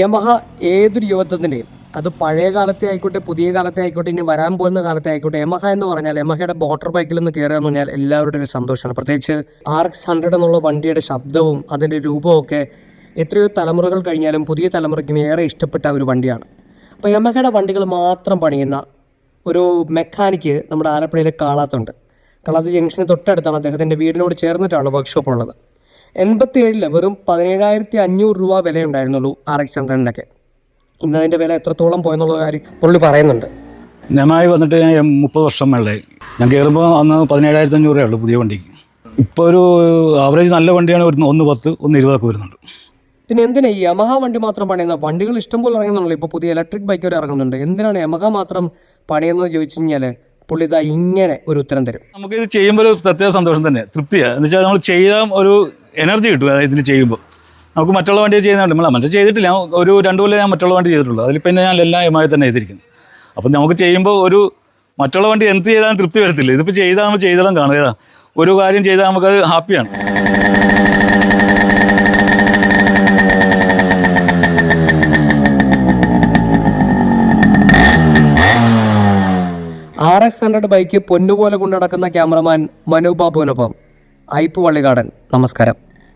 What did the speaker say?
Yamaha ഏതൊരു യുവത്വത്തിൻ്റെയും, അത് പഴയ കാലത്തെ ആയിക്കോട്ടെ പുതിയ കാലത്തെ ആയിക്കോട്ടെ ഇനി വരാൻ പോകുന്ന കാലത്തെ ആയിക്കോട്ടെ, യമഹ എന്ന് പറഞ്ഞാൽ യമഹയുടെ മോട്ടോർ ബൈക്കിൽ നിന്ന് കയറുക എന്ന് പറഞ്ഞാൽ എല്ലാവരുടെയും ഒരു സന്തോഷമാണ്. പ്രത്യേകിച്ച് RX-100 എന്നുള്ള വണ്ടിയുടെ ശബ്ദവും അതിൻ്റെ രൂപവും ഒക്കെ എത്രയോ തലമുറകൾ കഴിഞ്ഞാലും പുതിയ തലമുറയ്ക്ക് ഏറെ ഇഷ്ടപ്പെട്ട ഒരു വണ്ടിയാണ്. അപ്പോൾ യമഹയുടെ വണ്ടികൾ മാത്രം പണിയുന്ന ഒരു മെക്കാനിക്ക് നമ്മുടെ ആലപ്പുഴയിലെ കാളാത്തുണ്ട്. കാളാത്ത് ജംഗ്ഷന് തൊട്ടടുത്താണ്, അദ്ദേഹത്തിൻ്റെ വീടിനോട് ചേർന്നിട്ടാണ് വർക്ക്ഷോപ്പ് ഉള്ളത്. 87 വെറും 17,500 രൂപ വിലയുണ്ടായിരുന്നുള്ളൂ RX-100-നൊക്കെ. ഇന്ന് അതിൻ്റെ വില എത്രത്തോളം പോയെന്നുള്ള കാര്യം പുള്ളി പറയുന്നുണ്ട്. നെമായി വന്നിട്ട് ഞാൻ 30 വർഷം മേളായി. ഞാൻ കയറുമ്പോൾ അന്ന് 17,500 രൂപയുള്ളൂ പുതിയ വണ്ടിക്ക്. ഇപ്പോൾ ഒരു ആവറേജ് നല്ല വണ്ടിയാണ് വരുന്നത് 110, 120 വരുന്നുണ്ട്. പിന്നെ എന്തിനാ ഈ യമഹ വണ്ടി മാത്രം പണിയുന്ന? വണ്ടികൾ ഇഷ്ടംപോലെ ഇറങ്ങുന്നുള്ളൂ. ഇപ്പോൾ പുതിയ ഇലക്ട്രിക് ബൈക്ക് വരെ ഇറങ്ങുന്നുണ്ട്. എന്തിനാണ് യമഹ മാത്രം പണിയെന്ന് ചോദിച്ചു കഴിഞ്ഞാൽ പുള്ളി ഇതാ ഇങ്ങനെ ഒരു ഉത്തരം തരും. നമുക്കിത് ചെയ്യുമ്പോൾ ഒരു പ്രത്യേക സന്തോഷം തന്നെ, തൃപ്തിയാണ്. എന്ന് വെച്ചാൽ നമ്മൾ ചെയ്യാൻ ഒരു എനർജി കിട്ടും. അതായത് ഇതിന് ചെയ്യുമ്പോൾ നമുക്ക് മറ്റുള്ള വണ്ടി ചെയ്യുന്നുണ്ട്. നമ്മൾ മറ്റേ ചെയ്തിട്ടില്ല, ഒരു 2 കൊല്ലം ഞാൻ മറ്റുള്ള വണ്ടി ചെയ്തിട്ടുള്ളൂ. അതിൽ പിന്നെ ഞാൻ എല്ലാം യമഹയിൽ തന്നെ ചെയ്തിരിക്കുന്നത്. അപ്പം നമുക്ക് ചെയ്യുമ്പോൾ ഒരു മറ്റുള്ള വണ്ടി എന്ത് ചെയ്താലും തൃപ്തി വരത്തില്ല. ഇതിപ്പോൾ ചെയ്താൽ നമ്മൾ ചെയ്തോളം കാണുക, ഒരു കാര്യം ചെയ്താൽ നമുക്കത് ഹാപ്പിയാണ്. RX-100 ബൈക്ക് പൊന്നുപോലെ കൊണ്ടു നടക്കുന്ന ക്യാമറമാൻ മനു ബാബുവിനൊപ്പം ഐപ്പ് വള്ളികാടൻ. നമസ്കാരം.